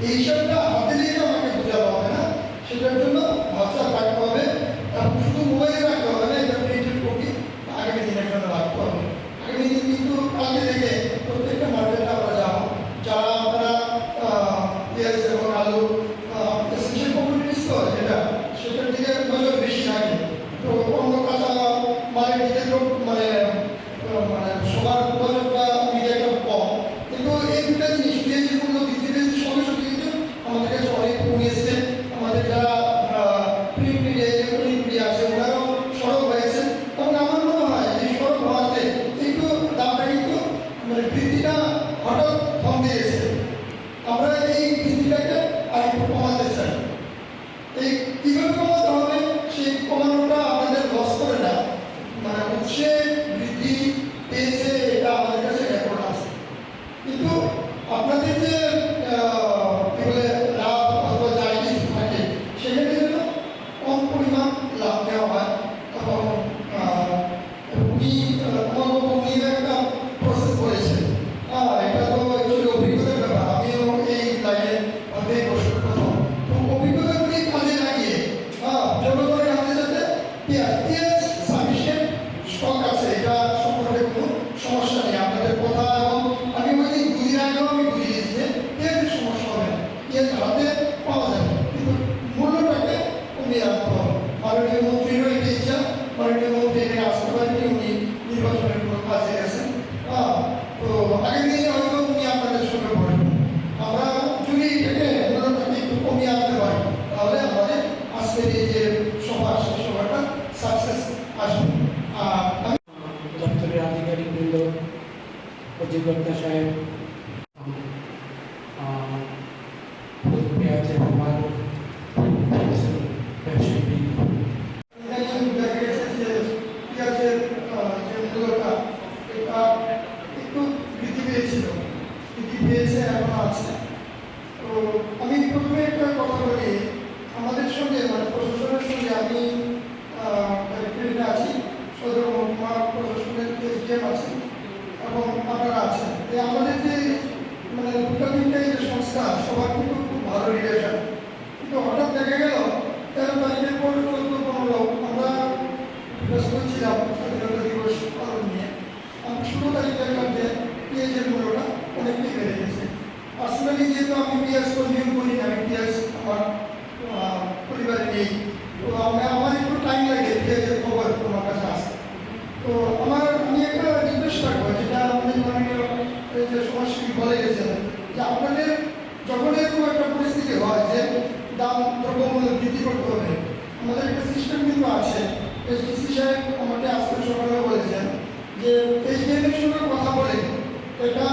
এই হিসাবটা হাতে লিখে আমাকে বোঝাতে হবে না, সেটার জন্য ভাষা রাখতে হবে এবং শুধু মোবাইলে রাখতে হবে না, এটা প্রিন্টেড কপি আগামী দিনের জন্য রাখতে হবে। আগামী দিন কিন্তু কালকে থেকে প্রত্যেকটা মার্কেটে আমরা যাবো, যারা আপনারা পেঁয়াজ এবং আলু এসেন্সিয়াল কমোডিটিস তো যেটা, সেটার দিকে নজর বেশি থাকে। তো অন্য কাঁচা মালের দিকে মানে সবার নজরটা দিকে একটা কম, কিন্তু এই দুটা জিনিস পেঁয়াজের মূল্য বৃদ্ধি পেয়েছে সঙ্গে সঙ্গে কিন্তু আমাদের কাছে অনেক কমে এসছে। আমাদের যারা প্রিন্ট মিডিয়া আছে ওনারাও সরব হয়েছে এবং আমার মনে হয় যে সরব হওয়াতে একটু দামটা কিন্তু মানে বৃদ্ধিটা হঠাৎ কমে গেছে। আমরা এই বৃদ্ধিটাকে আরেকটু কমাতে চাই। এই কীভাবে কমাতে হবে সেই কমানোটা আমাদের লস করে না, মানে উৎসে বৃদ্ধি পেয়েছে এটা আমাদের কাছে রেকর্ড আছে, কিন্তু আপনাদের যে কী বলে লাভ অথবা যা কিছু থাকে সেখানে যেন কম পরিমাণ লাভ নেওয়া হয়। এবং উনি একটা প্রসেস করেছেন, এটা তো অ্যাকচুয়ালি অভিজ্ঞতার ব্যাপার, আমিও এই লাইনে ভাবেই বসে প্রথম। তো অভিজ্ঞতাগুলি কাজে লাগিয়ে জনগণের হাতে যাতে পেঁয়াজ সাফিসিয়েন্ট স্টক আছে এটা সম্পর্কে কোনো সমস্যা নেই। আপনাদের কথা এবং আমি ওই দিন 2 দিন আগেও আমি বুঝিয়ে দিয়েছি যে পেঁয়াজের সমস্যা হবে না, পেঁয়াজ হাতে পাওয়া যাবে, কিন্তু মূল্যটাকে কমিয়ে রাখতে হবে। মাননীয় মন্ত্রীরও এটা ইচ্ছা, মাননীয় মন্ত্রী এখানে আসতে পারেনি, উনি নির্বাচনের কোনো কাজে গেছেন। তো আগামী দিনে হয়তো উনি আপনাদের সঙ্গে পড়বেন। আমরা যদি এটাকে মূল্যটাকে একটু কমিয়ে আনতে পারি তাহলে আমাদের আজকের এই যে সভা সেই সভাটা সাকসেস আসবে। দপ্তরের আধিকারিকবৃন্দ, অধিকর্তা সাহেব, পেঁয়াজের মাল ব্যবসায়ী দেখা গেছে যে পেঁয়াজের যে মূল্যটা এটা একটু বৃদ্ধি পেয়েছে এখন আছে। তো আমি প্রথমে একটা কথা বলি, আমাদের সঙ্গে মানে প্রশাসনের সঙ্গে আমি ডাইরেক্টরেটে আছি, সদর মহকুমা প্রশাসনের এসডিএম আছে এবং আপনারা আছেন। আমাদের যে মানে দুটো তিনটে যে সংস্থা সবার কিন্তু খুব ভালো রিলেশন, কিন্তু হঠাৎ দেখা গেল 13 তারিখের পর 14-15 আমরা ব্যস্ত ছিলাম স্বাধীনতা দিবস পালন নিয়ে। আমি 16 তারিখ দেখলাম যে পেঁয়াজের মূল্যটা অনেকটাই বেড়ে গেছে। পার্সোনালি যেহেতু আমি পেঁয়াজ কনজিউম করি না, আমি পেঁয়াজ আমার পরিবারে নেই, তো আমার একটু টাইম লাগে পেঁয়াজের খবর আমার কাছে আসে। তো আমি একটা রিকোয়েস্ট রাখবো, যেটা আমাদের মাননীয় যে সমাজসেবী বলে গেছেন যে আপনাদের যখন এরকম একটা পরিস্থিতি হয় যে দাম দ্রব্যমূল্য বৃদ্ধি করতে হবে, আমাদের একটা সিস্টেম কিন্তু আছে। এসডিসি সাহেব আমাকে আজকে সকালে বলেছেন যে এসডিএমের সঙ্গে কথা বলে এটা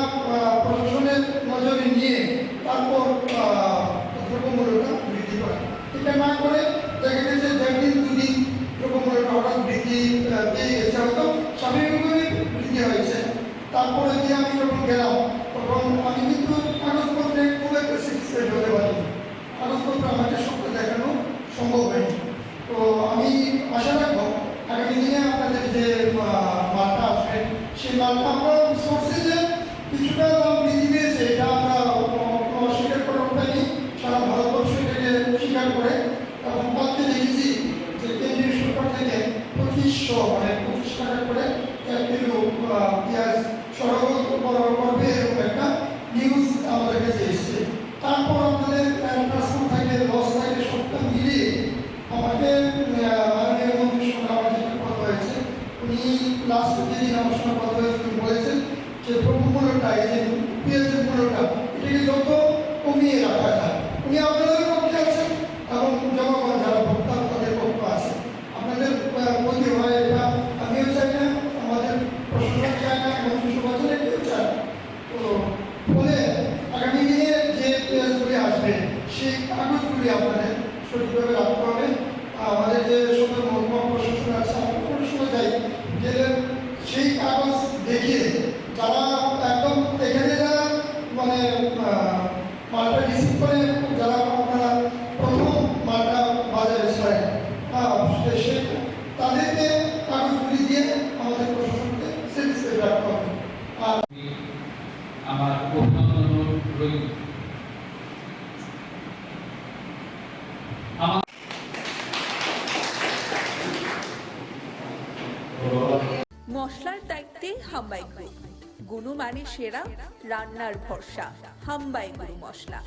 প্রশাসনের নজরে নিয়ে তারপর দ্রব্যমূল্যটা বৃদ্ধি করা। এটা না করে দেখা গেছে 1.5 দিন 2 দিন দ্রব্যমূল্যটা হঠাৎ বৃদ্ধি পেয়ে গেছে, হয়তো স্বাভাবিকভাবেই বৃদ্ধি হয়েছে। তারপরে দিয়ে আমি যখন গেলাম তখন আমি কিন্তু কাগজপত্রে খুব একটা স্যাটিসফাইড হতে পারিনি, কাগজপত্র আমাকে সত্য দেখানো সম্ভব হয়নি। তো আমি আশা রাখবো আগামী দিনে আপনাদের যে মালটা আসবে সেই মালটা আমরা সোর্সে যে কিছুটা দাম বৃদ্ধি পেয়েছে এটা আমরা অস্বীকার করার উপায় নেই, সারা ভারতবর্ষ এটাকে স্বীকার করে। এবং কালকে দেখেছি যে কেন্দ্রীয় সরকার থেকে 2500 মানে 25 টাকা করে 1 কিলো পেঁয়াজ সরবরাহ করবে এরকম একটা নিউজ আমাদের কাছে এসেছে। তারপর আমাদের ট্রান্সপোর্ট থাকে, লস থাকে, সবটা মিলিয়ে আমাকে মাননীয় মন্ত্রীর সঙ্গে আমার যেটা কথা হয়েছে, উনি লাস্ট যেদিন আমার সঙ্গে কথা হয়েছে উনি বলেছেন যে দ্রব্যমূল্যটা এই যে পেঁয়াজের মূল্যটা এটাকে যত কমিয়ে রাখা যায় উনি আপনাদের পক্ষে আছেন এবং জনগণ যারা ভোক্তা তাদের পক্ষ আছে। আপনাদের বলতে হয় এটা আমিও চাই না, আমাদের প্রশাসন চায় না, মন্ত্রিসভা চায়, কেউ চায় না। তো ফলে আগামী দিনে যে পেঁয়াজগুলি আসবে সেই কাগজগুলি আপনাদের সঠিকভাবে রাখতে হবে। আমাদের যে সদর মহকুমা প্রশাসন আছে আমরা প্রশাসনে যাই গেলে সেই কাগজ দেখিয়ে যারা একদম এখানে যারা মানে মালটা রিসিভ করে যারা আপনারা প্রথম মালটা বাজারে ছাড়েন তাদেরকে কাগজগুলি দিয়ে আমাদের প্রশাসনকে স্যাটিসফাইড রাখতে হবে। আর আমার অভিনন্দন রইল মশলার দায়িত্বে হাম্বাই গ্রুপ। গুণমানে সেরা, রান্নার ভরসা হাম্বাই গুরু মশলা।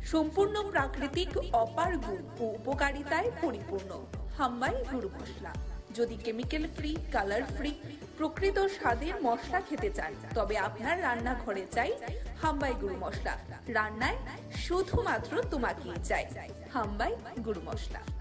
সম্পূর্ণ প্রাকৃতিক, অপার গুণ ও উপকারিতায় পরিপূর্ণ হাম্বাই গুরু মশলা। যদি কেমিক্যাল ফ্রি, কালার ফ্রি, প্রকৃত স্বাদের মশলা খেতে চান, তবে আপনার রান্নাঘরে চাই হাম্বাই গুরু মশলা। রান্নায় শুধুমাত্র তোমাকেই চাই হাম্বাই গুরু মশলা।